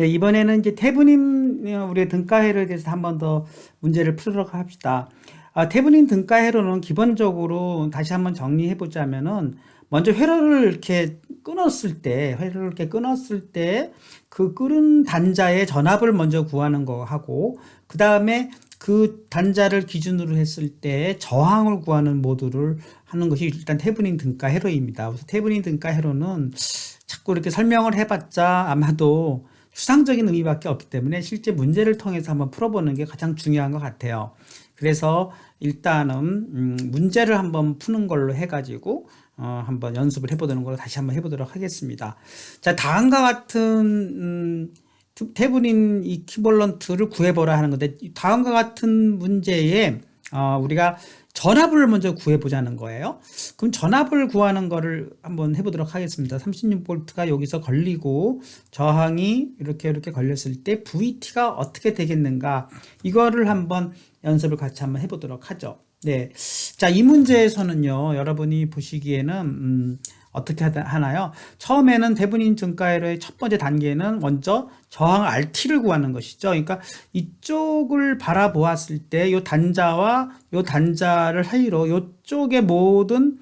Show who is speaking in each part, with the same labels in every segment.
Speaker 1: 네, 이번에는 이제 태브닌 우리의 등가회로에 대해서 한 번 더 문제를 풀도록 합시다. 태브닌 등가회로는 기본적으로 다시 한번 정리해 보자면은 먼저 회로를 이렇게 끊었을 때 그 끄는 단자의 전압을 먼저 구하는 거 하고 그 다음에 그 단자를 기준으로 했을 때 저항을 구하는 모듈을 하는 것이 일단 태브닌 등가회로입니다. 그래서 태브닌 등가회로는 자꾸 이렇게 설명을 해봤자 아마도 추상적인 의미밖에 없기 때문에 실제 문제를 통해서 한번 풀어보는 게 가장 중요한 것 같아요. 그래서 일단은 문제를 한번 푸는 걸로 해가지고 한번 연습을 해보는 걸로 다시 한번 해보도록 하겠습니다. 자, 다음과 같은 태블인 이퀴벌런트를 구해보라 하는 건데 다음과 같은 문제에 우리가 전압을 먼저 구해보자는 거예요. 그럼 전압을 구하는 거를 한번 해보도록 하겠습니다. 36V가 여기서 걸리고 저항이 이렇게 걸렸을 때 VT가 어떻게 되겠는가 이거를 한번 연습을 같이 한번 해보도록 하죠. 네, 자, 이 문제에서는요 여러분이 보시기에는 어떻게 하나요? 처음에는 태블인 등가회로의 첫 번째 단계는 먼저 저항 RT를 구하는 것이죠. 그러니까 이쪽을 바라보았을 때 이 단자와 이 단자를 사이로 이쪽의 모든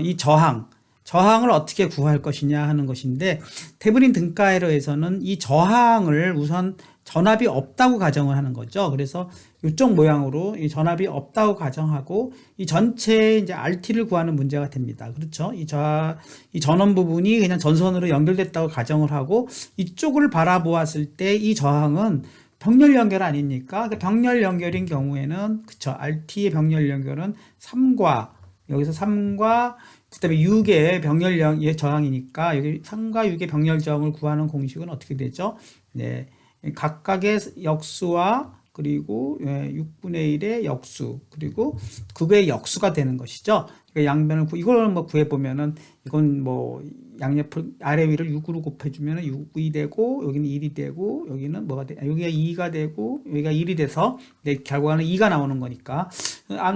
Speaker 1: 이 저항을 어떻게 구할 것이냐 하는 것인데 태블인 등가회로에서는 이 저항을 우선 전압이 없다고 가정을 하는 거죠. 그래서 이쪽 모양으로 이 전압이 없다고 가정하고 이 전체의 이제 RT를 구하는 문제가 됩니다. 그렇죠? 이 전원 부분이 그냥 전선으로 연결됐다고 가정을 하고 이쪽을 바라보았을 때 이 저항은 병렬 연결 아닙니까? 병렬 연결인 경우에는 그쵸? RT의 병렬 연결은 3과 여기서 3과 그다음에 6의 병렬 저항이니까 여기 3과 6의 병렬 저항을 구하는 공식은 어떻게 되죠? 네. 각각의 역수와 그리고 6분의 1의 역수 그리고 그거의 역수가 되는 것이죠. 그러니까 양변을 이걸 뭐 구해보면은 이건 뭐 양옆을 아래 위를 6으로 곱해주면은 6이 되고 여기는 1이 되고 여기는 뭐가 돼? 여기가 2가 되고 여기가 1이 돼서 결과는 2가 나오는 거니까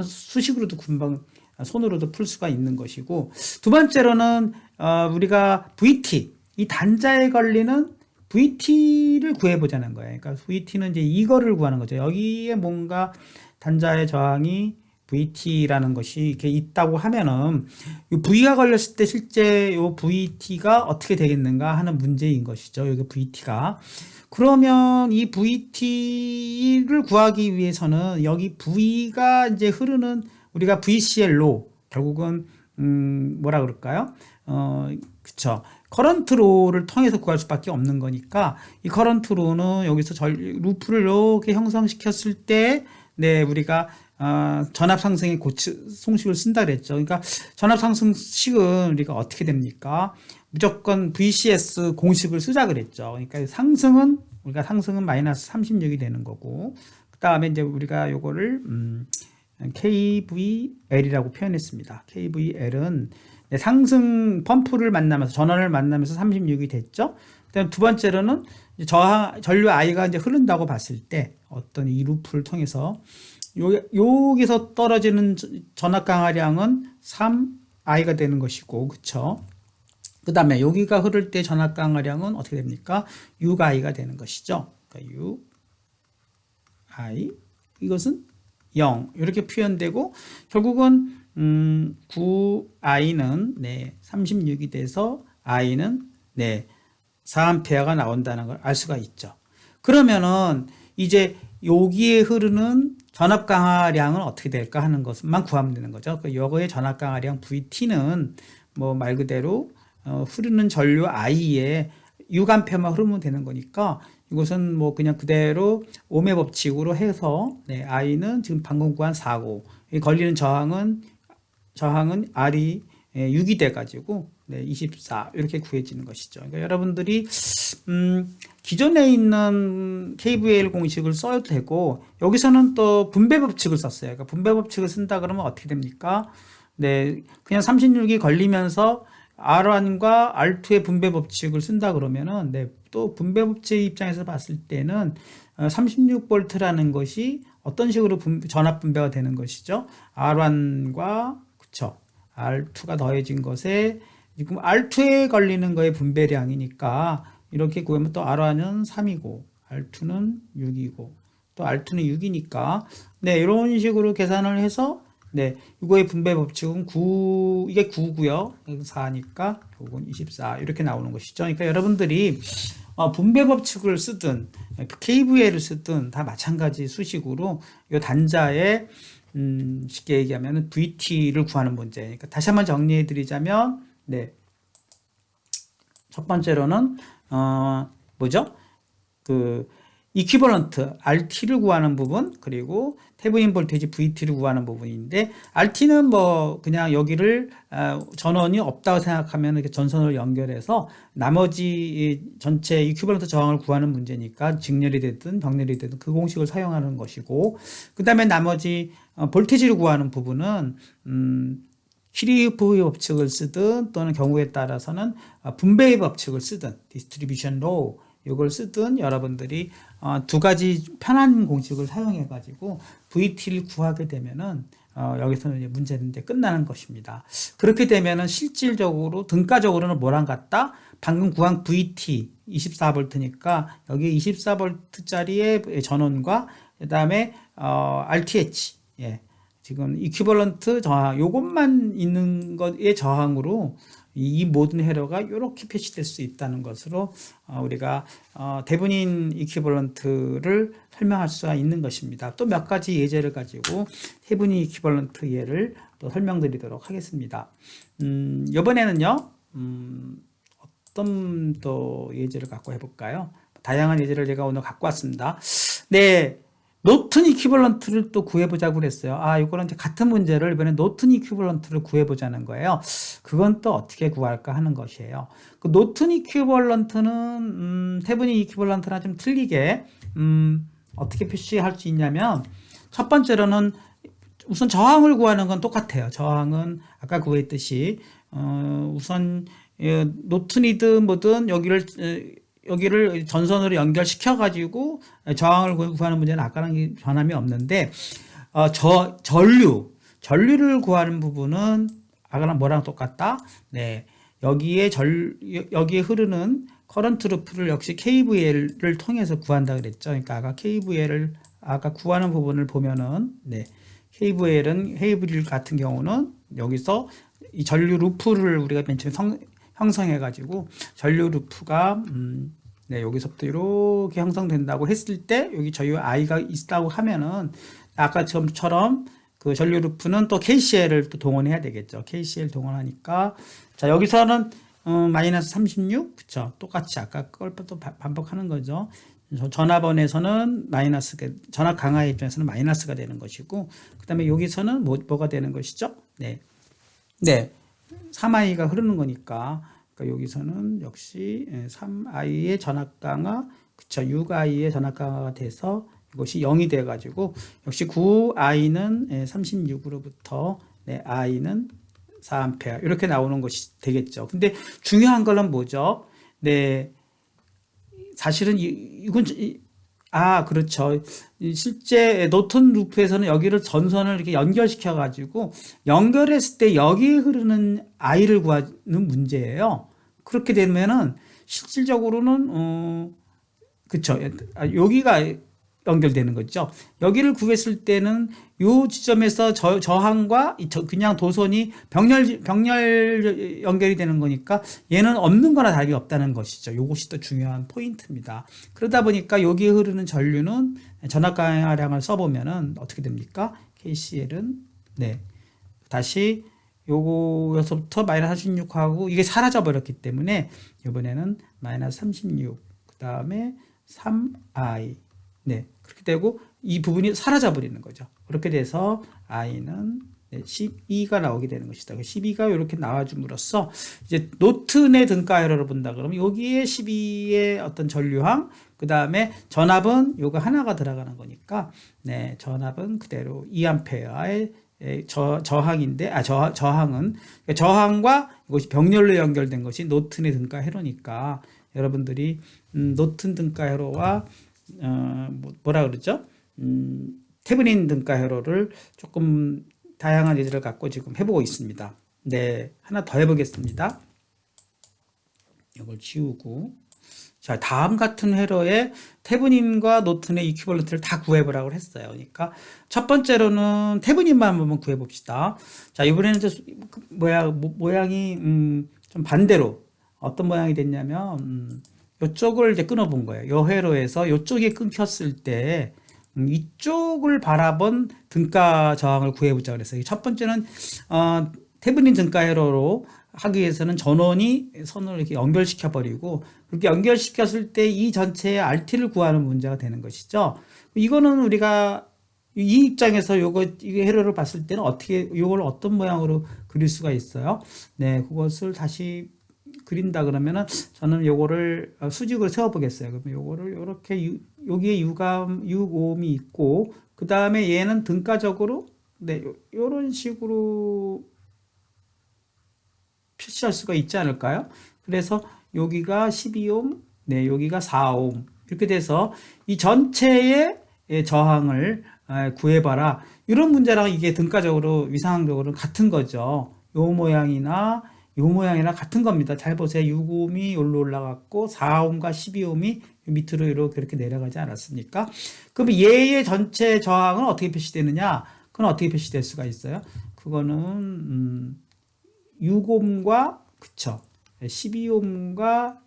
Speaker 1: 수식으로도 금방 손으로도 풀 수가 있는 것이고 두 번째로는 우리가 VT 이 단자에 걸리는 VT를 구해보자는 거예요. 그러니까 VT는 이제 이거를 구하는 거죠. 여기에 뭔가 단자의 저항이 VT라는 것이 이렇게 있다고 하면은 이 V가 걸렸을 때 실제 이 VT가 어떻게 되겠는가 하는 문제인 것이죠. 여기 VT가. 그러면 이 VT를 구하기 위해서는 여기 V가 이제 흐르는 우리가 VCL로 결국은 뭐라 그럴까요? 그쵸. 커런트로를 통해서 구할 수밖에 없는 거니까 이 커런트로는 여기서 루프를 이렇게 형성시켰을 때 네, 우리가 전압 상승의 송식을 쓴다 그랬죠. 그러니까 전압 상승식은 우리가 어떻게 됩니까? 무조건 VCS 공식을 쓰자 그랬죠. 그러니까 우리가 상승은 마이너스 36이 되는 거고 그 다음에 이제 우리가 요거를 KVL이라고 표현했습니다. KVL은 상승 펌프를 만나면서 전원을 만나면서 36이 됐죠. 그다음 두 번째로는 전류 I가 이제 흐른다고 봤을 때 어떤 이 루프를 통해서 여기서 떨어지는 전압 강하량은 3I가 되는 것이고, 그쵸? 그 다음에 여기가 흐를 때 전압 강하량은 어떻게 됩니까? 6I가 되는 것이죠. 그러니까 6I 이것은 0 이렇게 표현되고 결국은 9I는 네, 36이 돼서 I는 네, 4A가 나온다는 걸 알 수가 있죠. 그러면은 이제 여기에 흐르는 전압 강하량은 어떻게 될까 하는 것만 구하면 되는 거죠. 그 요거의 전압 강하량 VT는 뭐 말 그대로 흐르는 전류 I에 6A만 흐르면 되는 거니까 이것은 뭐 그냥 그대로 오음의 법칙으로 해서 네, I는 지금 방금 구한 4고 걸리는 저항은 R이 6이 돼가지고 네, 24 이렇게 구해지는 것이죠. 그러니까 여러분들이 기존에 있는 KVL 공식을 써도 되고 여기서는 또 분배 법칙을 썼어요. 그러니까 분배 법칙을 쓴다 그러면 어떻게 됩니까? 네, 그냥 36이 걸리면서 R1과 R2의 분배 법칙을 쓴다 그러면은 네, 또 분배 법칙 입장에서 봤을 때는 36V라는 것이 어떤 식으로 전압 분배가 되는 것이죠? R1과 그쵸? R2가 더해진 것에 지금 R2에 걸리는 거의 분배량이니까 이렇게 구하면 또 R1은 3이고 R2는 6이고 또 R2는 6이니까 네, 이런 식으로 계산을 해서 네, 이거의 분배 법칙은 9, 이게 9고요. 4니까 요건 24 이렇게 나오는 것이죠. 그러니까 여러분들이 분배 법칙을 쓰든 KVL을 쓰든 다 마찬가지 수식으로 이 단자의 쉽게 얘기하면 VT를 구하는 문제. 그러니까 다시 한번 정리해 드리자면 네. 첫 번째로는 뭐죠? 그 이퀴벌런트 RT를 구하는 부분, 그리고 태브닌 볼테이지 VT를 구하는 부분인데, RT는 뭐 그냥 여기를 전원이 없다고 생각하면 이렇게 전선을 연결해서 나머지 전체 이퀴벌런트 저항을 구하는 문제니까 직렬이 되든 병렬이 되든 그 공식을 사용하는 것이고, 그 다음에 나머지 볼테이지를 구하는 부분은 키리프의 법칙을 쓰든 또는 경우에 따라서는 분배의 법칙을 쓰든 디스트리뷰션 로우 이걸 쓰든 여러분들이 두 가지 편한 공식을 사용해 가지고 VT를 구하게 되면은 여기서는 이제 문제는 이제 끝나는 것입니다. 그렇게 되면은 실질적으로 등가적으로는 뭐랑 같다? 방금 구한 VT 24V니까 여기 24V짜리의 전원과 그다음에 RTH 예. 지금 이퀴벌런트 저항 요것만 있는 것의 저항으로 이 모든 회로가 이렇게 표시될 수 있다는 것으로 우리가 대분인 이퀴벌런트를 설명할 수가 있는 것입니다. 또 몇 가지 예제를 가지고 대분인 이퀴벌런트 예를 또 설명드리도록 하겠습니다. 이번에는요 어떤 또 예제를 갖고 해볼까요? 다양한 예제를 제가 오늘 갖고 왔습니다. 네. 노튼 이퀴벌런트를 또 구해보자고 그랬어요. 이거는 이제 같은 문제를 이번에 노튼 이퀴벌런트를 구해보자는 거예요. 그건 또 어떻게 구할까 하는 것이에요. 그 노튼 이퀴벌런트는 태브닌 이퀴벌런트랑 좀 틀리게 어떻게 표시할 수 있냐면 첫 번째로는 우선 저항을 구하는 건 똑같아요. 저항은 아까 구했듯이 우선 노튼이든 뭐든 여기를 전선으로 연결시켜 가지고 저항을 구하는 문제는 아까랑 변함이 없는데 전류를 구하는 부분은 아까랑 뭐랑 똑같다. 네. 여기에 흐르는 커런트 루프를 역시 KVL을 통해서 구한다 그랬죠. 그러니까 아까 KVL을 구하는 부분을 보면은 네. KVL 같은 경우는 여기서 이 전류 루프를 우리가 맨 처음에 형성해 가지고 전류 루프가 네, 여기서부터 이렇게 형성된다고 했을 때 여기 전류 I가 있다고 하면은 아까처럼 그 전류 루프는 또 KCL을 또 동원해야 되겠죠. KCL 동원하니까 자 여기서는 마이너스 36 그쵸? 똑같이 아까 걸 또 반복하는 거죠. 전압원에서는 전압 강화의 입장에서는 마이너스가 되는 것이고 그다음에 여기서는 뭐가 되는 것이죠? 네. 네. 3i가 흐르는 거니까 그러니까 여기서는 역시 3i의 전압 강화 그쵸 6i의 전압 강화가 돼서 이것이 0이 돼 가지고 역시 9i는 36으로부터 네, i는 4A 이렇게 나오는 것이 되겠죠. 근데 중요한 거는 뭐죠? 네. 사실은 이건 그렇죠. 실제 노튼 루프에서는 여기를 전선을 이렇게 연결시켜 가지고 연결했을 때 여기에 흐르는 I를 구하는 문제예요. 그렇게 되면은 실질적으로는 그렇죠. 여기가 연결되는 거죠. 여기를 구했을 때는 이 지점에서 저항과 그냥 도선이 병렬 연결이 되는 거니까 얘는 없는 거나 다름이 없다는 것이죠. 이것이 또 중요한 포인트입니다. 그러다 보니까 여기에 흐르는 전류는 전압 강화량을 써보면은 어떻게 됩니까? KCL은 네 다시 요거에서부터 마이너스 36하고 이게 사라져 버렸기 때문에 이번에는 마이너스 36 그 다음에 3i 네 그렇게 되고 이 부분이 사라져 버리는 거죠. 그렇게 돼서 i는 12가 나오게 되는 것이다. 12가 이렇게 나와줌으로써 이제 노튼의 등가 회로를 본다 그러면 여기에 12의 어떤 전류항 그 다음에 전압은 요거 하나가 들어가는 거니까 네 전압은 그대로 2A의 저항인데 저항은 저항과 이것이 병렬로 연결된 것이 노튼의 등가 회로니까 여러분들이 노튼 등가 회로와 뭐라 그러죠? 태브닌 등가 회로를 조금 다양한 예제를 갖고 지금 해보고 있습니다. 네, 하나 더 해보겠습니다. 이걸 지우고 자, 다음 같은 회로에 태브닌과 노튼의 이퀴벌런트를 다 구해보라고 했어요. 그러니까 첫 번째로는 태브닌만 한번 구해봅시다. 자, 이번에는 이제 모양이 좀 반대로 어떤 모양이 됐냐면 이쪽을 이제 끊어본 거예요. 이 회로에서 이쪽이 끊겼을 때 이쪽을 바라본 등가 저항을 구해보자 그랬어요. 첫 번째는 태블린 등가 회로로 하기 위해서는 전원이 선을 이렇게 연결시켜 버리고 그렇게 연결시켰을 때 이 전체의 RT를 구하는 문제가 되는 것이죠. 이거는 우리가 이 입장에서 이 회로를 봤을 때는 이걸 어떤 모양으로 그릴 수가 있어요? 네, 그것을 다시 그린다 그러면은 저는 요거를 수직으로 세워 보겠어요. 그러면 요거를 이렇게 여기에 유고음이 있고 그 다음에 얘는 등가적으로 네, 요런 식으로 표시할 수가 있지 않을까요? 그래서 여기가 12옴, 네, 여기가 4옴 이렇게 돼서 이 전체의 저항을 구해봐라. 이런 문제랑 이게 등가적으로 위상적으로 같은 거죠. 요 모양이나 같은 겁니다. 잘 보세요. 6옴이 여기로 올라갔고 4옴과 12옴이 밑으로 이렇게 내려가지 않았습니까? 그럼 얘의 전체 저항은 어떻게 표시되느냐? 그건 어떻게 표시될 수가 있어요? 그거는 6옴과 그쵸 12옴과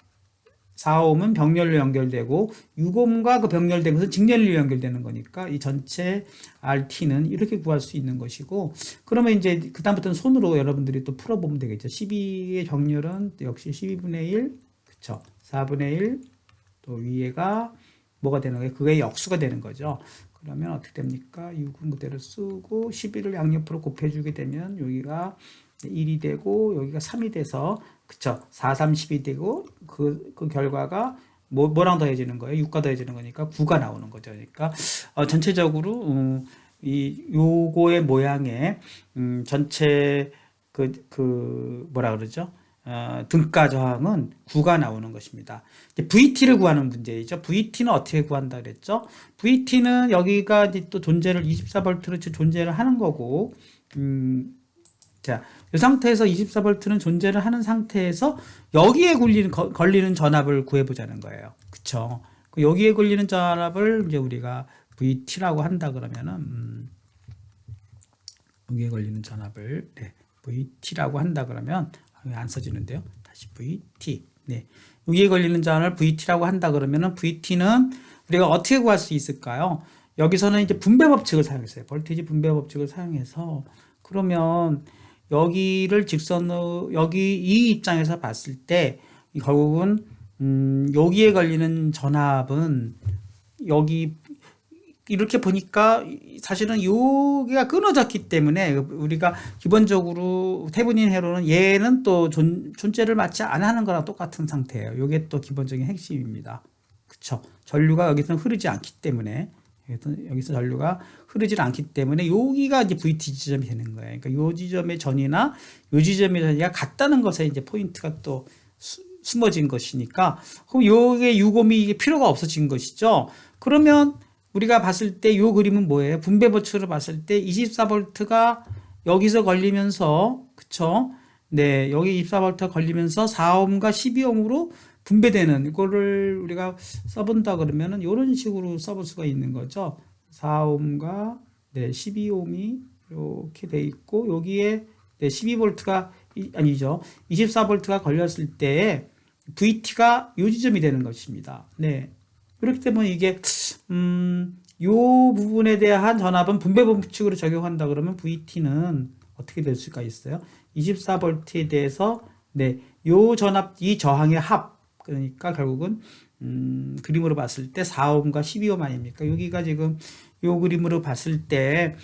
Speaker 1: 4옴은 병렬로 연결되고 6옴과 그 병렬된 것은 직렬로 연결되는 거니까 이 전체 RT는 이렇게 구할 수 있는 것이고 그러면 이제 그 다음부터는 손으로 여러분들이 또 풀어보면 되겠죠. 12의 병렬은 역시 12분의 1 그쵸 4분의 1 또 위에가 뭐가 되는 거예요? 그게 역수가 되는 거죠. 그러면 어떻게 됩니까? 6은 그대로 쓰고 11을 양옆으로 곱해주게 되면 여기가 1이 되고 여기가 3이 돼서 그쵸 4, 3, 10이 되고 그 결과가 뭐랑 더해지는 거예요? 6과 더해지는 거니까 9가 나오는 거죠. 그러니까 전체적으로 요거의 모양의 전체 뭐라 그러죠? 등가 저항은 9가 나오는 것입니다. 이제 VT를 구하는 문제이죠. VT는 어떻게 구한다 그랬죠? VT는 여기가 이제 또 존재를 24V로 존재를 하는 거고 자, 이 상태에서 24V는 존재를 하는 상태에서 여기에 걸리는 전압을 구해보자는 거예요. 그쵸? 여기에 걸리는 전압을 이제 우리가 VT라고 한다 그러면은, 여기에 걸리는 전압을, 네, VT라고 한다 그러면, 안 써지는데요. 다시 VT. 네. 여기에 걸리는 전압을 VT라고 한다 그러면은, VT는 우리가 어떻게 구할 수 있을까요? 여기서는 이제 분배 법칙을 사용했어요. 볼테이지 분배 법칙을 사용해서, 그러면, 여기를 직선으로 여기 이 입장에서 봤을 때 결국은 여기에 걸리는 전압은 여기 이렇게 보니까 사실은 여기가 끊어졌기 때문에 우리가 기본적으로 태블린 회로는 얘는 또 존재를 마치 안 하는 거랑 똑같은 상태예요. 이게 또 기본적인 핵심입니다. 그쵸? 전류가 여기서는 흐르지 않기 때문에 여기서 전류가 흐르질 않기 때문에 여기가 이제 VT 지점이 되는 거예요. 그러니까 요 지점의 전이나 요 지점의 전이가 같다는 것에 이제 포인트가 또 숨어진 것이니까 그럼 요게 6옴이 이게 필요가 없어진 것이죠. 그러면 우리가 봤을 때 요 그림은 뭐예요? 분배 법칙으로 봤을 때 24V가 여기서 걸리면서 그쵸? 네, 여기 24V 걸리면서 4옴과 12옴으로 분배되는 이거를 우리가 써본다 그러면은 이런 식으로 써볼 수가 있는 거죠. 4옴과 네, 12옴이 이렇게 돼 있고 여기에 네, 12V가 아니죠. 24V가 걸렸을 때 VT가 요 지점이 되는 것입니다. 네. 그렇기 때문에 이게 요 부분에 대한 전압은 분배 법칙으로 적용한다 그러면 VT는 어떻게 될 수가 있어요? 24V에 대해서 네, 요 전압 이 저항의 합 그러니까 결국은 그림으로 봤을 때 4옴과 12옴 아닙니까? 여기가 지금 요 그림으로 봤을 때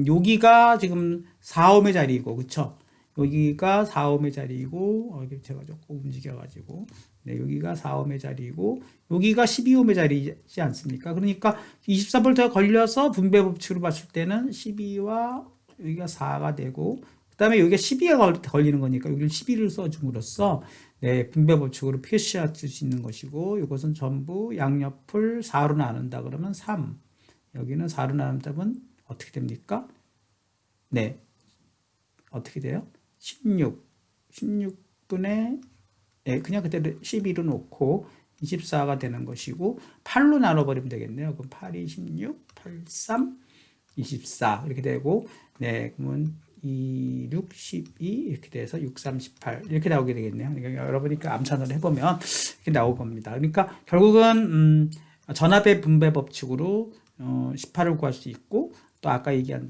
Speaker 1: 여기가 지금 4옴의 자리이고 그쵸? 여기가 4옴의 자리이고 제가 조금 움직여가지고 네, 여기가 4옴의 자리이고 여기가 12옴의 자리이지 않습니까? 그러니까 24V가 걸려서 분배 법칙으로 봤을 때는 12와 여기가 4가 되고 그 다음에 여기가 12가 걸리는 거니까 여기를 12를 써줌으로써 네, 분배 법칙으로 표시할 수 있는 것이고 이것은 전부 양옆을 4로 나눈다 그러면 3 여기는 4로 나눈다면 어떻게 됩니까? 네, 어떻게 돼요? 16분의 네, 그냥 그대로 12로 놓고 24가 되는 것이고 8로 나눠버리면 되겠네요. 그럼 8, 26, 83, 24 이렇게 되고 네, 그러면 2, 6, 12 이렇게 돼서 6, 3, 18 이렇게 나오게 되겠네요. 그러니까 여러분이 암산을 해보면 이렇게 나올 겁니다. 그러니까 결국은 전압의 분배 법칙으로 18을 구할 수 있고 또 아까 얘기한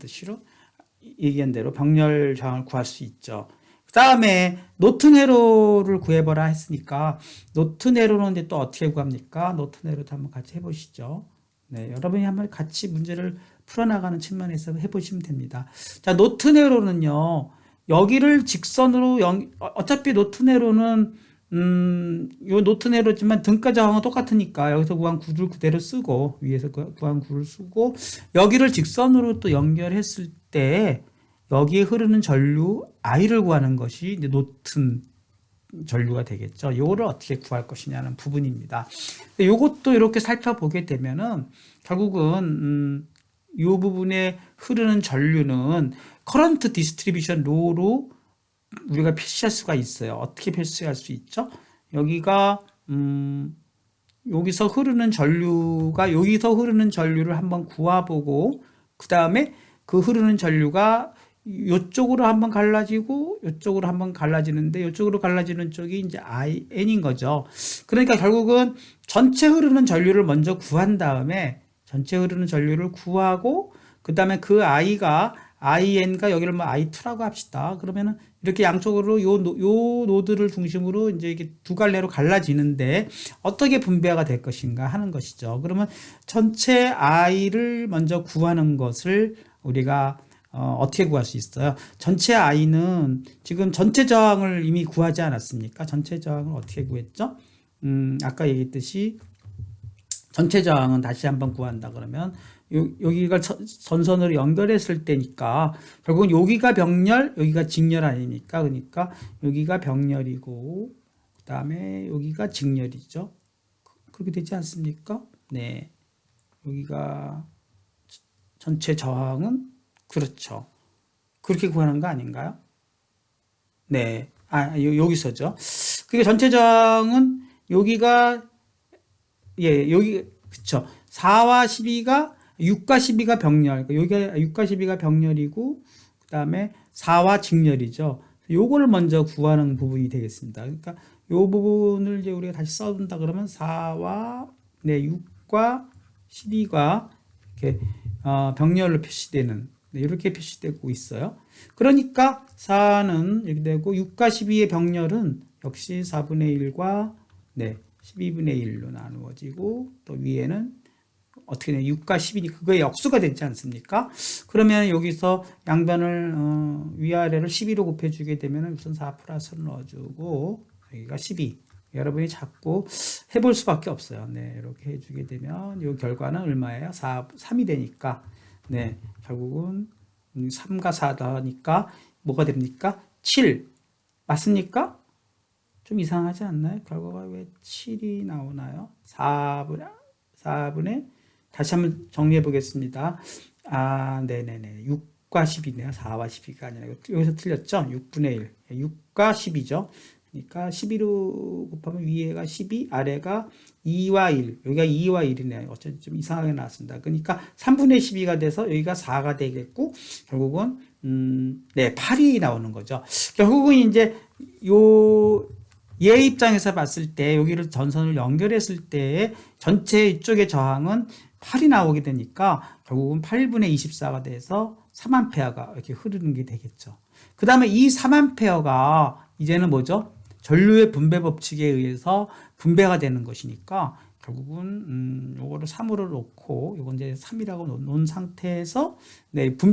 Speaker 1: 대로 병렬 저항을 구할 수 있죠. 그 다음에 노튼 회로를 구해보라 했으니까 노튼 회로는 이제 또 어떻게 구합니까? 노튼 회로도 한번 같이 해보시죠. 네, 여러분이 한번 같이 문제를 풀어나가는 측면에서 해보시면 됩니다. 자, 노튼 회로는요, 여기를 직선으로 어차피 노튼 회로는 요 노튼 회로지만 등가 저항은 똑같으니까 여기서 구한 구를 그대로 쓰고 위에서 구한 구를 쓰고 여기를 직선으로 또 연결했을 때 여기에 흐르는 전류 I를 구하는 것이 이제 노튼 전류가 되겠죠. 요거를 어떻게 구할 것이냐는 부분입니다. 요것도 이렇게 살펴보게 되면은 결국은 요 부분에 흐르는 전류는 커런트 디스트리뷰션 로로 우리가 표시할 수가 있어요. 어떻게 표시할 수 있죠? 여기가 여기서 흐르는 전류를 한번 구해보고 그 다음에 그 흐르는 전류가 이쪽으로 한번 갈라지고 이쪽으로 한번 갈라지는데 이쪽으로 갈라지는 쪽이 이제 IN인 거죠. 그러니까 결국은 전체 흐르는 전류를 먼저 구한 다음에 전체 흐르는 전류를 구하고 그 다음에 그 I가 IN과 여기를 뭐 I2라고 합시다. 그러면은 이렇게 양쪽으로 요 노드를 중심으로 이제 이게 두 갈래로 갈라지는데 어떻게 분배가 될 것인가 하는 것이죠. 그러면 전체 I를 먼저 구하는 것을 우리가 어떻게 구할 수 있어요? 전체 I는 지금 전체 저항을 이미 구하지 않았습니까? 전체 저항을 어떻게 구했죠? 아까 얘기했듯이 전체 저항은 다시 한번 구한다 그러면 여기가 전선으로 연결했을 때니까 결국은 여기가 병렬, 여기가 직렬 아닙니까? 그러니까 여기가 병렬이고 그 다음에 여기가 직렬이죠. 그렇게 되지 않습니까? 네, 여기가 전체 저항은 그렇죠. 그렇게 구하는 거 아닌가요? 네, 여기서죠. 그게 전체 저항은 여기가 여기 그쵸. 4와 12가 6과 12가 병렬. 여기가 6과 12가 병렬이고 그다음에 4와 직렬이죠. 요거를 먼저 구하는 부분이 되겠습니다. 그러니까 요 부분을 이제 우리가 다시 써둔다 그러면 4와 6과 12가 이렇게 병렬로 표시되는 이렇게 표시되고 있어요. 그러니까 4는 이렇게 되고 6과 12의 병렬은 역시 4분의 1과 12분의 1로 나누어지고 또 위에는 어떻게 되냐 6과 10이니 그거의 역수가 되지 않습니까? 그러면 여기서 양변을 위아래를 12로 곱해주게 되면 우선 4 플러스를 넣어주고 여기가 12 여러분이 자꾸 해볼 수밖에 없어요. 네, 이렇게 해주게 되면 이 결과는 얼마예요? 3이 되니까 결국은 3과 4더니까 뭐가 됩니까? 7 맞습니까? 좀 이상하지 않나요? 결과가 왜 7이 나오나요? 4분의 다시 한번 정리해 보겠습니다. 네네네. 6과 10이네요. 4와 12가 아니라 여기서 틀렸죠? 6분의 1. 6과 10이죠. 그러니까 12로 곱하면 위에가 12, 아래가 2와 1. 여기가 2와 1이네요. 어쩐지 좀 이상하게 나왔습니다. 그러니까 3분의 12가 돼서 여기가 4가 되겠고 결국은 8이 나오는 거죠. 결국은 이제 얘 입장에서 봤을 때 여기를 전선을 연결했을 때 전체 이쪽의 저항은 8이 나오게 되니까 결국은 8분의 24가 돼서 3A가 이렇게 흐르는 게 되겠죠. 그 다음에 이 3A가 이제는 뭐죠? 전류의 분배 법칙에 의해서 분배가 되는 것이니까 결국은 요거를 3으로 놓고 요건 이제 3이라고 놓은 상태에서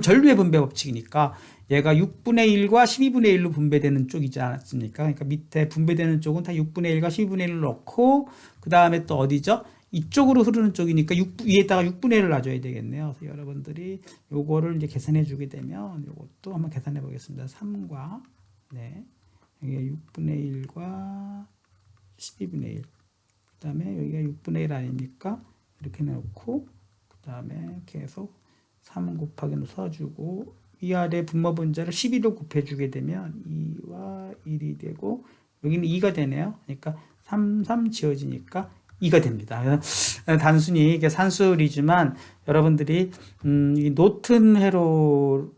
Speaker 1: 전류의 분배 법칙이니까 얘가 6분의 1과 12분의 1로 분배되는 쪽이지 않았습니까? 그러니까 밑에 분배되는 쪽은 다 6분의 1과 12분의 1을 넣고 그 다음에 또 어디죠? 이쪽으로 흐르는 쪽이니까 위에다가 6분의 1을 놔줘야 되겠네요. 그래서 여러분들이 요거를 이제 계산해 주게 되면 요것도 한번 계산해 보겠습니다. 3과 여기가 6분의 1과 12분의 1 그 다음에 여기가 6분의 1 아닙니까? 이렇게 놓고 그 다음에 계속 3 곱하기는 써주고 위아래 분모 분자를 12로 곱해주게 되면 2와 1이 되고 여기는 2가 되네요. 그러니까 3, 3 지워지니까 2가 됩니다. 그래서 단순히 이게 산술이지만 여러분들이 이 노튼 회로를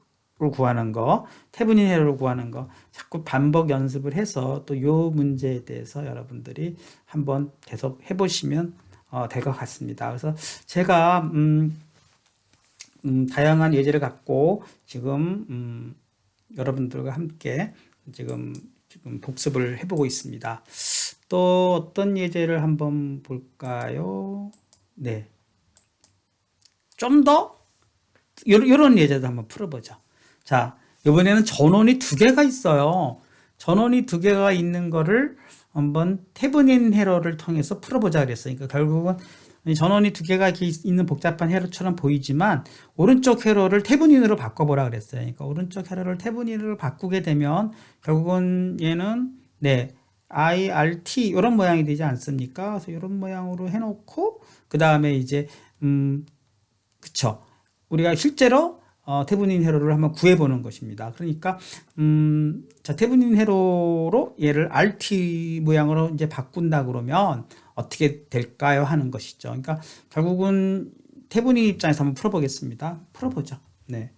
Speaker 1: 구하는 거, 태분인 회로를 구하는 거 자꾸 반복 연습을 해서 또 요 문제에 대해서 여러분들이 한번 계속 해보시면 될 것 같습니다. 그래서 제가 다양한 예제를 갖고 지금 여러분들과 함께 지금 복습을 해보고 있습니다. 또 어떤 예제를 한번 볼까요? 네. 좀 더 이런 예제도 한번 풀어보죠. 자, 이번에는 전원이 두 개가 있어요. 전원이 두 개가 있는 거를 한번 태분인 회로를 통해서 풀어보자 그랬어요. 그러니까 결국은 전원이 두 개가 있는 복잡한 회로처럼 보이지만 오른쪽 회로를 태분인으로 바꿔보라 그랬어요. 그러니까 오른쪽 회로를 태분인으로 바꾸게 되면 결국은 얘는 네 IRT 이런 모양이 되지 않습니까? 그래서 이런 모양으로 해놓고 그 다음에 이제 그쵸? 우리가 실제로 태분인 회로를 한번 구해보는 것입니다. 그러니까 자 태분인 회로로 얘를 RT 모양으로 이제 바꾼다 그러면 어떻게 될까요? 하는 것이죠. 그러니까 결국은 태분인 입장에서 한번 풀어보겠습니다. 풀어보죠. 네.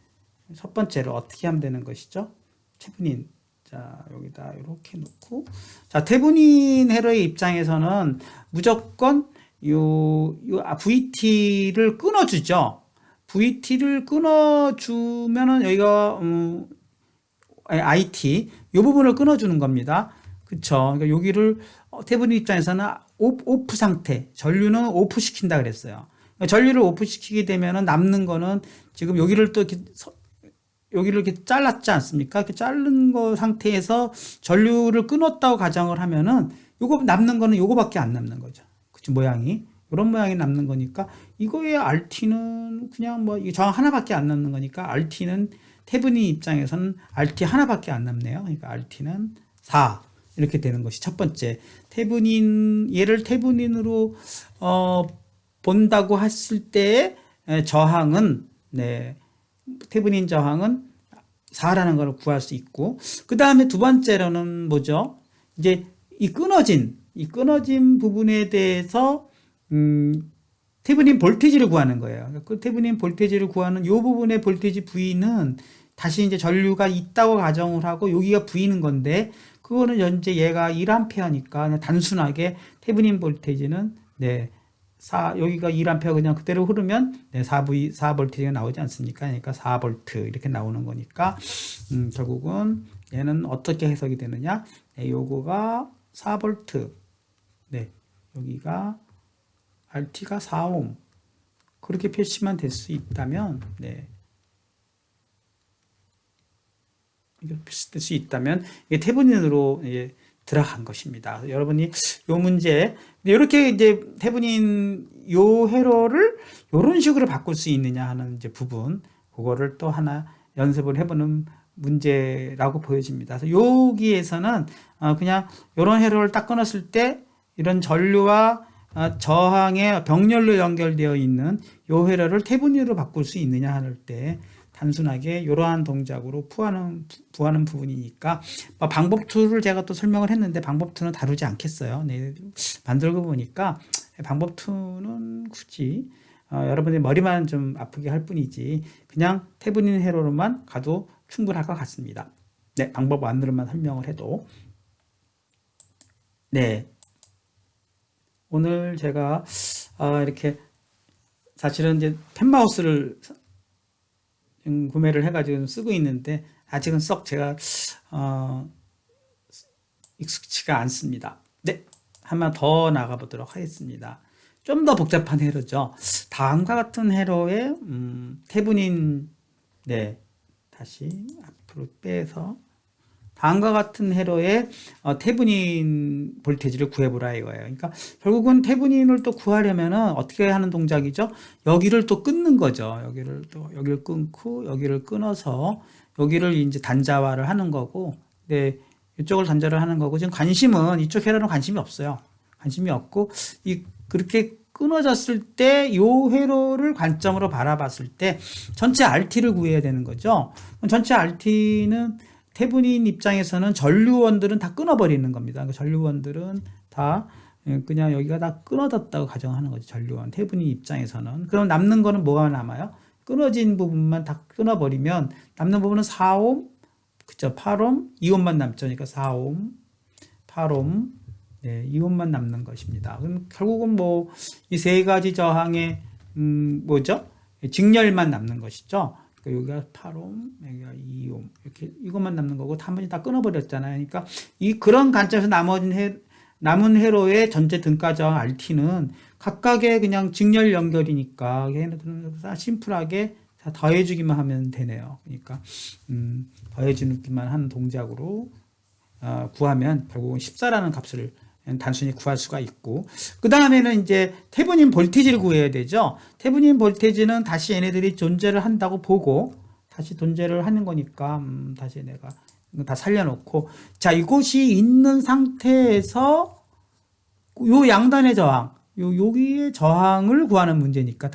Speaker 1: 첫 번째로 어떻게 하면 되는 것이죠? 태분인. 자, 여기다 이렇게 놓고. 자, 태분인 회로의 입장에서는 무조건 요 VT를 끊어주죠. VT를 끊어주면은 여기가, IT, 요 부분을 끊어주는 겁니다. 그쵸. 그러니까 여기를 태분인 입장에서는 오프 상태, 전류는 오프 시킨다 그랬어요. 그러니까 전류를 오프 시키게 되면은 남는 거는 지금 여기를 또 이렇게 여기를 이렇게 잘랐지 않습니까? 이렇게 자른 거 상태에서 전류를 끊었다고 가정을 하면은 요거 남는 거는 요거밖에 안 남는 거죠. 그치, 모양이. 이런 모양이 남는 거니까 이거의 RT는 그냥 뭐 저항 하나밖에 안 남는 거니까 RT는 태분인 입장에서는 RT 하나밖에 안 남네요. 그러니까 RT는 4 이렇게 되는 것이 첫 번째. 얘를 태분인으로 본다고 했을 때 저항은 네 태분인 저항은 4라는 걸 구할 수 있고 그 다음에 두 번째로는 뭐죠? 이제 이 끊어진 부분에 대해서 태분인 볼테이지를 구하는 거예요. 그 태분인 볼테이지를 구하는 이 부분의 볼테이지 V는 다시 이제 전류가 있다고 가정을 하고 여기가 V는 건데 그거는 현재 얘가 1A니까 그냥 단순하게 태분인 볼테이지는 네, 여기가 1A 그냥 그대로 흐르면 네, 4V가 나오지 않습니까? 그러니까 4V 이렇게 나오는 거니까 결국은 얘는 어떻게 해석이 되느냐? 네, 요거가 4V 네, 여기가 RT가 4옴 그렇게 표시만 될 수 있다면 네. 이게 표시될 수 있다면 이게 태분인으로 예, 들어간 것입니다. 여러분이 요 문제 이렇게 이제 태분인 요 회로를 이런 식으로 바꿀 수 있느냐 하는 이제 부분 그거를 또 하나 연습을 해보는 문제라고 보여집니다. 그래서 여기에서는 그냥 이런 회로를 딱 끊었을 때 이런 전류와 저항의 병렬로 연결되어 있는 요 회로를 태분인으로 바꿀 수 있느냐 할 때 단순하게 이러한 동작으로 부하는 부분이니까 방법 2를 제가 또 설명을 했는데 방법 2는 다루지 않겠어요. 네, 만들고 보니까 방법 2는 굳이 여러분의 머리만 좀 아프게 할 뿐이지 그냥 태분인 회로로만 가도 충분할 것 같습니다. 네, 방법 1으로만 설명을 해도 네. 오늘 제가 이렇게 사실은 이제 펜마우스를 구매를 해가지고 쓰고 있는데 아직은 썩 제가 익숙치가 않습니다. 네, 한번 더 나가보도록 하겠습니다. 좀 더 복잡한 회로죠. 다음과 같은 회로의 태분인 네 다시 앞으로 빼서 다음과 같은 회로의 태분인 볼테이지를 구해보라 이거예요. 그러니까 결국은 태분인을 또 구하려면은 어떻게 하는 동작이죠? 여기를 또 끊는 거죠. 여기를 끊고 여기를 끊어서 여기를 이제 단자화를 하는 거고, 네, 이쪽을 단자를 하는 거고 지금 관심은 이쪽 회로는 관심이 없어요. 관심이 없고 그렇게 끊어졌을 때 이 회로를 관점으로 바라봤을 때 전체 RT를 구해야 되는 거죠. 전체 RT는 태분인 입장에서는 전류원들은 다 끊어버리는 겁니다. 그러니까 전류원들은 다 그냥 여기가 다 끊어졌다고 가정하는 거죠. 전류원 태분인 입장에서는. 그럼 남는 거는 뭐가 남아요? 끊어진 부분만 다 끊어버리면 남는 부분은 4옴, 그쵸? 8옴, 2옴만 남죠. 그러니까 4옴, 8옴, 네, 2옴만 남는 것입니다. 그럼 결국은 뭐 이 세 가지 저항의 뭐죠? 직렬만 남는 것이죠. 그러니까 여기가 8옴, 여기가 2옴 이렇게 이것만 남는 거고 나머지 다 끊어버렸잖아요. 그러니까 이 그런 관점에서 남은 회로의 전체 등가 저항 RT는 각각의 그냥 직렬 연결이니까 얘네들은 심플하게 다 더해주기만 하면 되네요. 그러니까 더해주기만 하는 동작으로 구하면 결국은 14라는 값을 단순히 구할 수가 있고, 그 다음에는 이제 테브닌 볼테이지를 구해야 되죠. 테브닌 볼테이지는 다시 얘네들이 존재를 한다고 보고 다시 존재를 하는 거니까 다시 내가 다 살려놓고, 자, 이곳이 있는 상태에서 요 양단의 저항, 여기의 저항을 구하는 문제니까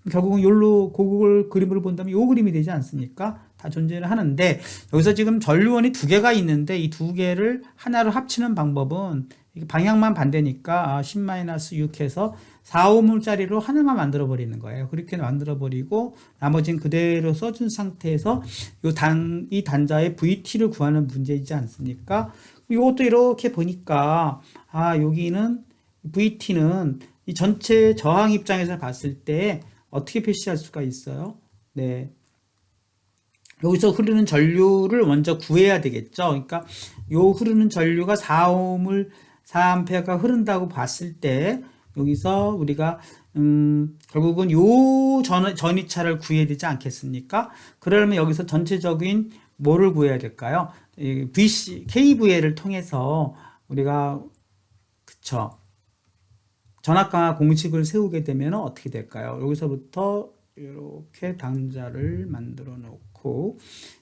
Speaker 1: 결국은 요로 고글 그림을 본다면 요 그림이 되지 않습니까? 다 존재를 하는데 여기서 지금 전류원이 두 개가 있는데 이 두 개를 하나로 합치는 방법은 방향만 반대니까 10-6해서 4옴짜리로 하나만 만들어 버리는 거예요. 그렇게 만들어 버리고 나머지는 그대로 써준 상태에서 이 단자의 VT를 구하는 문제이지 않습니까? 이것도 이렇게 보니까 여기는 VT는 이 전체 저항 입장에서 봤을 때 어떻게 표시할 수가 있어요? 네. 여기서 흐르는 전류를 먼저 구해야 되겠죠. 그러니까 요 흐르는 전류가 4A가 흐른다고 봤을 때 여기서 우리가 결국은 요 전위차를 구해야 되지 않겠습니까? 그러면 여기서 전체적인 뭐를 구해야 될까요? KVL을 통해서 우리가 그쵸, 전압강화 공식을 세우게 되면 어떻게 될까요? 여기서부터 이렇게 단자를 만들어 놓고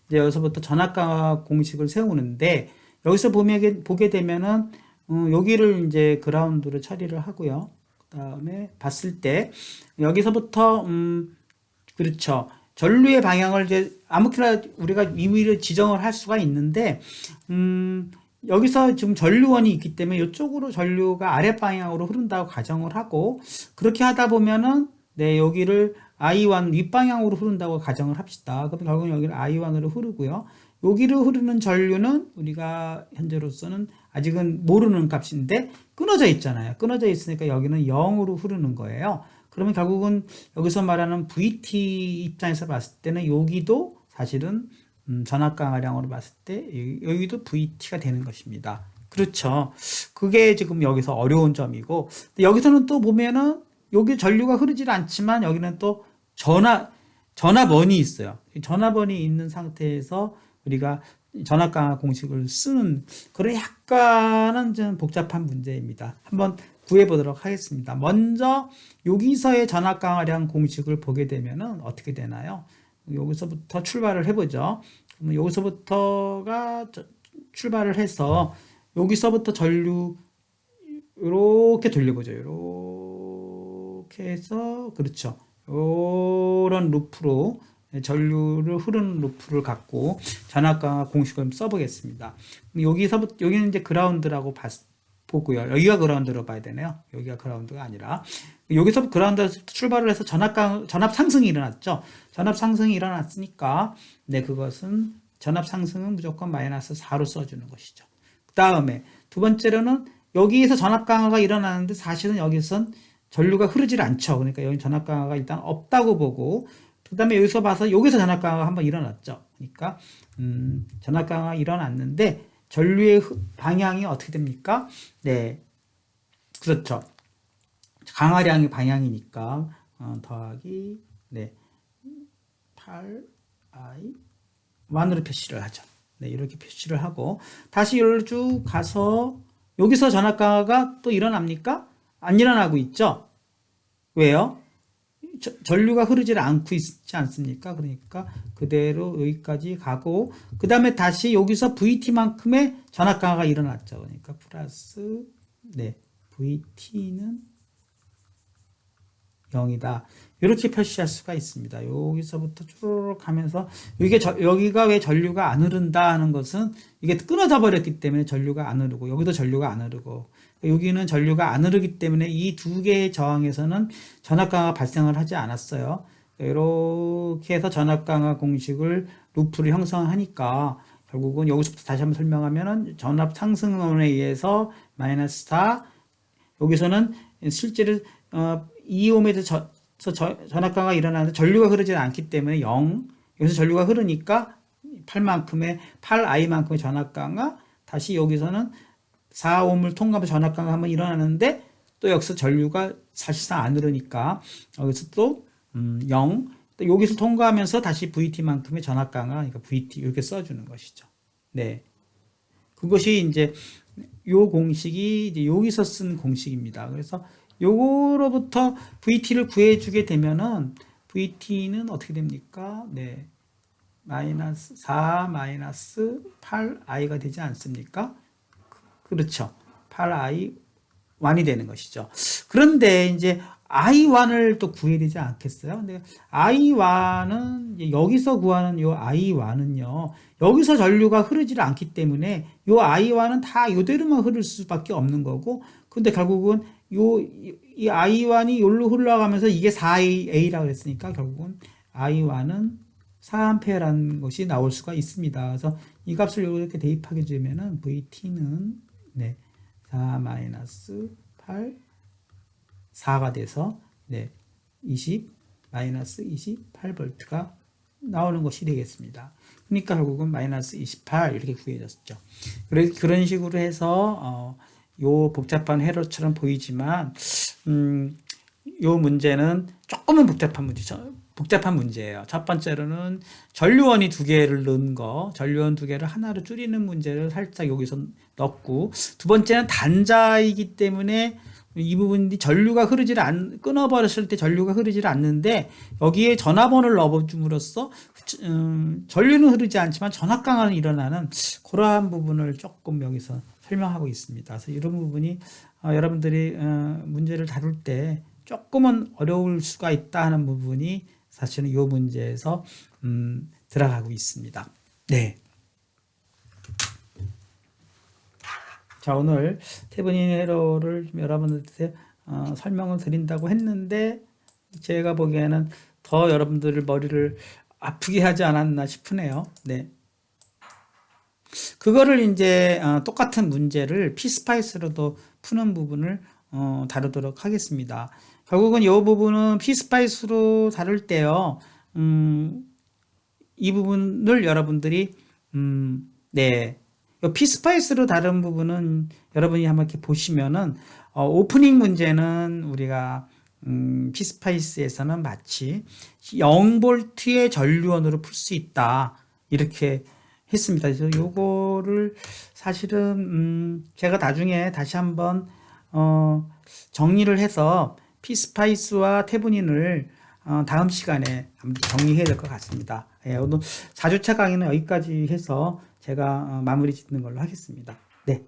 Speaker 1: 이제 여기서부터 전압강화 공식을 세우는데 여기서 보게 되면은 여기를 이제 그라운드로 처리를 하고요. 그 다음에 봤을 때 여기서부터 그렇죠. 전류의 방향을 이제 아무렇게나 우리가 임의로 지정을 할 수가 있는데 여기서 지금 전류원이 있기 때문에 이쪽으로 전류가 아랫 방향으로 흐른다고 가정을 하고, 그렇게 하다 보면은 네, 여기를 I1 윗방향으로 흐른다고 가정을 합시다. 그럼 결국 여기를 I1으로 흐르고요. 여기로 흐르는 전류는 우리가 현재로서는 아직은 모르는 값인데 끊어져 있잖아요. 끊어져 있으니까 여기는 0으로 흐르는 거예요. 그러면 결국은 여기서 말하는 VT 입장에서 봤을 때는 여기도 사실은 전압 강화량으로 봤을 때 여기도 VT가 되는 것입니다. 그렇죠. 그게 지금 여기서 어려운 점이고, 여기서는 또 보면은 여기 전류가 흐르질 않지만 여기는 또 전압원이 있어요. 전압원이 있는 상태에서 우리가 전압 강화 공식을 쓰는 그런 약간은 좀 복잡한 문제입니다. 한번 구해 보도록 하겠습니다. 먼저 여기서의 전압 강화량 공식을 보게 되면은 어떻게 되나요? 여기서부터 출발을 해보죠. 그러면 여기서부터가 출발을 해서 여기서부터 전류 이렇게 돌려보죠. 이렇게 해서 그렇죠. 이런 루프로 전류를 흐르는 루프를 갖고 전압 강화 공식을 써보겠습니다. 여기는 이제 그라운드라고 보고요. 여기가 그라운드로 봐야 되네요. 여기가 그라운드가 아니라 여기서 그라운드에서 출발을 해서 전압 상승이 일어났죠. 전압 상승이 일어났으니까 네, 그것은 전압 상승은 무조건 -4로 써주는 것이죠. 그 다음에 두 번째로는 여기에서 전압 강화가 일어나는데 사실은 여기선 전류가 흐르질 않죠. 그러니까 여기 전압 강화가 일단 없다고 보고, 그 다음에 여기서 봐서 여기서 전압 강화가 한번 일어났죠. 그러니까 전압 강화가 일어났는데 전류의 방향이 어떻게 됩니까? 네, 그렇죠. 강화량의 방향이니까 더하기 네 8I 1으로 표시를 하죠. 네, 이렇게 표시를 하고 다시 여기로 쭉 가서 여기서 전압 강화가 또 일어납니까? 안 일어나고 있죠. 왜요? 전류가 흐르질 않고 있지 않습니까? 그러니까 그대로 여기까지 가고 그 다음에 다시 여기서 VT만큼의 전압 강화가 일어났죠. 그러니까 플러스 네, VT는 0이다. 이렇게 표시할 수가 있습니다. 여기서부터 쭉 가면서 여기가 왜 전류가 안 흐른다 하는 것은 이게 끊어져 버렸기 때문에 전류가 안 흐르고 여기도 전류가 안 흐르고 여기는 전류가 안 흐르기 때문에 이 두 개의 저항에서는 전압강화가 발생을 하지 않았어요. 이렇게 해서 전압강화 공식을 루프를 형성하니까 결국은 여기서부터 다시 한번 설명하면은 전압 상승론에 의해서 마이너스 4, 여기서는 실제로 2ohm에서 전압강화가 일어나는데 전류가 흐르지 않기 때문에 0, 여기서 전류가 흐르니까 8i만큼의 전압강화, 다시 여기서는 4ohm을 통과하면서 전압강화가 한번 일어나는데 또 여기서 전류가 사실상 안 흐르니까 여기서 또 0, 또 여기서 통과하면서 다시 VT만큼의 전압강화, 그러니까 VT 이렇게 써주는 것이죠. 네, 그것이 이제 요 공식이 이제 여기서 쓴 공식입니다. 그래서 요거로부터 VT를 구해주게 되면은 VT는 어떻게 됩니까? 네, 마이너스 4 마이너스 8i가 되지 않습니까? 그렇죠. 8i 1이 되는 것이죠. 그런데 이제 i1을 또 구해야 되지 않겠어요? 근데 i1은 여기서 구하는 요 i1은요. 여기서 전류가 흐르지를 않기 때문에 요 i1은 다 이대로만 흐를 수밖에 없는 거고, 근데 결국은 이 i1이 여기로 흘러가면서 이게 4a라고 했으니까 결국은 i1은 4A라는 것이 나올 수가 있습니다. 그래서 이 값을 이렇게 대입하게 되면은 VT는 네, 4 마이너스 8 4가 돼서 네, 20 마이너스 28V가 나오는 것이 되겠습니다. 그러니까 결국은 마이너스 28 이렇게 구해졌죠. 그런 식으로 해서 요 복잡한 회로처럼 보이지만 요 문제는 조금은 복잡한 문제예요. 첫 번째로는 전류원이 두 개를 넣은 거, 전류원 두 개를 하나로 줄이는 문제를 살짝 여기서 넣었고, 두 번째는 단자이기 때문에 이 부분이 끊어버렸을 때 전류가 흐르질 않는데 여기에 전압원을 넣어줌으로써 전류는 흐르지 않지만 전압강화는 일어나는 그러한 부분을 조금 여기서 설명하고 있습니다. 그래서 이런 부분이 여러분들이 문제를 다룰 때 조금은 어려울 수가 있다 하는 부분이 사실은 이 문제에서 들어가고 있습니다. 네. 자, 오늘 태블릿 회로를 여러분들한테 설명을 드린다고 했는데 제가 보기에는 더 여러분들을 머리를 아프게 하지 않았나 싶으네요. 네. 그거를 이제 똑같은 문제를 피스파이스로도 푸는 부분을 다루도록 하겠습니다. 결국은 이 부분은 피스파이스로 다룰 때요, 이 부분을 여러분들이 네, 피스파이스로 다른 부분은 여러분이 한번 이렇게 보시면은 오프닝 문제는 우리가 피스파이스에서는 마치 0V의 전류원으로 풀 수 있다 이렇게 했습니다. 그래서 요거를 사실은 제가 나중에 다시 한번 정리를 해서 피스파이스와 태분인을 다음 시간에 한번 정리해야 될 것 같습니다. 예, 오늘 4주차 강의는 여기까지 해서 제가 마무리 짓는 걸로 하겠습니다. 네.